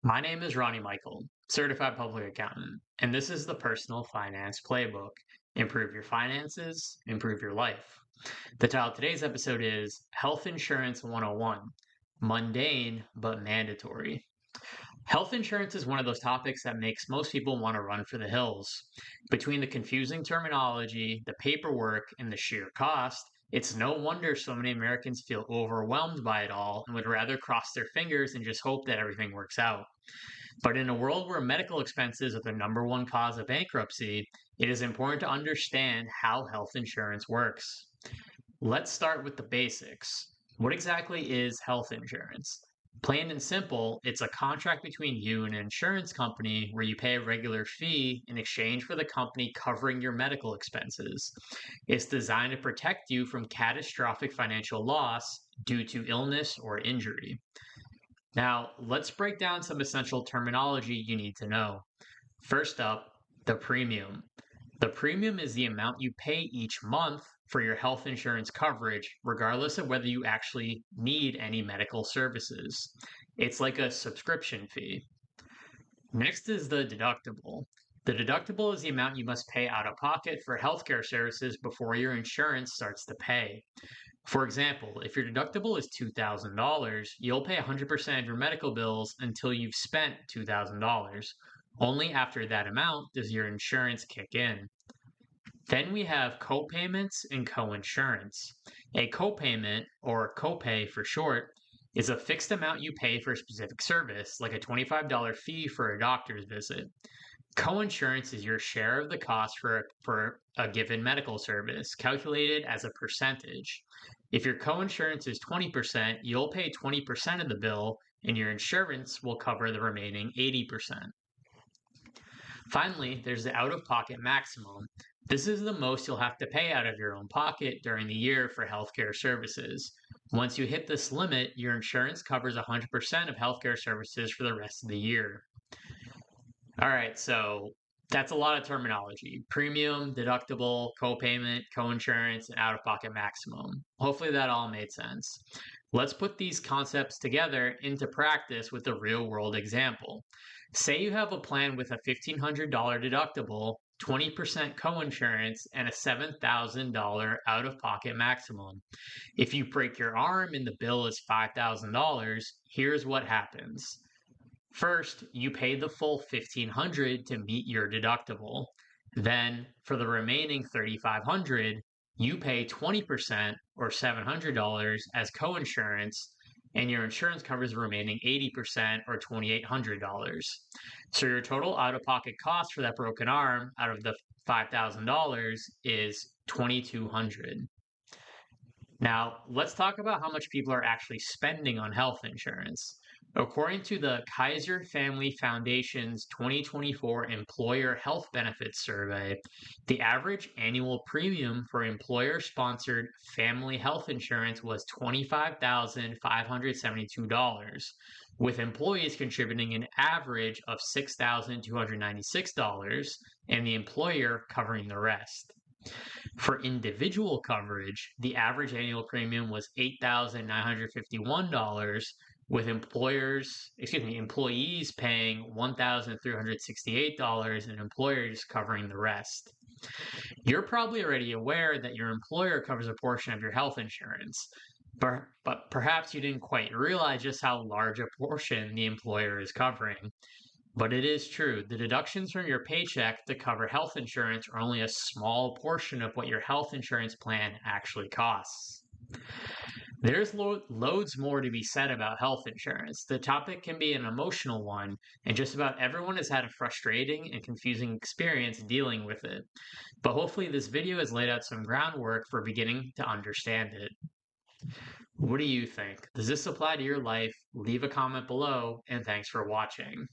My name is Ronnie Michael, certified public accountant, and this is the Personal Finance Playbook. Improve your finances, improve your life. The title of today's episode is Health Insurance 101, Mundane but Mandatory. Health insurance is one of those topics that makes most people want to run for the hills. Between the confusing terminology, the paperwork, and the sheer cost, it's no wonder so many Americans feel overwhelmed by it all and would rather cross their fingers and just hope that everything works out. But in a world where medical expenses are the number one cause of bankruptcy, it is important to understand how health insurance works. Let's start with the basics. What exactly is health insurance? Plain and simple, it's a contract between you and an insurance company where you pay a regular fee in exchange for the company covering your medical expenses. It's designed to protect you from catastrophic financial loss due to illness or injury. Now, let's break down some essential terminology you need to know. First up, the premium. The premium is the amount you pay each month for your health insurance coverage, regardless of whether you actually need any medical services. It's like a subscription fee. Next is the deductible. The deductible is the amount you must pay out of pocket for healthcare services before your insurance starts to pay. For example, if your deductible is $2,000, you'll pay 100% of your medical bills until you've spent $2,000. Only after that amount does your insurance kick in. Then we have copayments and coinsurance. A copayment, or copay for short, is a fixed amount you pay for a specific service, like a $25 fee for a doctor's visit. Coinsurance is your share of the cost for a given medical service, calculated as a percentage. If your coinsurance is 20%, you'll pay 20% of the bill, and your insurance will cover the remaining 80%. Finally, there's the out of pocket maximum. This is the most you'll have to pay out of your own pocket during the year for healthcare services. Once you hit this limit, your insurance covers 100% of healthcare services for the rest of the year. All right, so that's a lot of terminology: premium, deductible, copayment, coinsurance, and out of pocket maximum. Hopefully, that all made sense. Let's put these concepts together into practice with a real world example. Say you have a plan with a $1,500 deductible, 20% coinsurance, and a $7,000 out of pocket maximum. If you break your arm and the bill is $5,000, here's what happens. First, you pay the full $1,500 to meet your deductible. Then, for the remaining $3,500, you pay 20% or $700 as coinsurance, and your insurance covers the remaining 80% or $2,800. So your total out-of-pocket cost for that broken arm out of the $5,000 is $2,200. Now, let's talk about how much people are actually spending on health insurance. According to the Kaiser Family Foundation's 2024 Employer Health Benefits Survey, the average annual premium for employer sponsored family health insurance was $25,572, with employees contributing an average of $6,296 and the employer covering the rest. For individual coverage, the average annual premium was $8,951, with employees paying $1,368 and employers covering the rest. You're probably already aware that your employer covers a portion of your health insurance, but perhaps you didn't quite realize just how large a portion the employer is covering. But it is true, the deductions from your paycheck to cover health insurance are only a small portion of what your health insurance plan actually costs. There's loads more to be said about health insurance. The topic can be an emotional one, and just about everyone has had a frustrating and confusing experience dealing with it. But hopefully, this video has laid out some groundwork for beginning to understand it. What do you think? Does this apply to your life? Leave a comment below, and thanks for watching.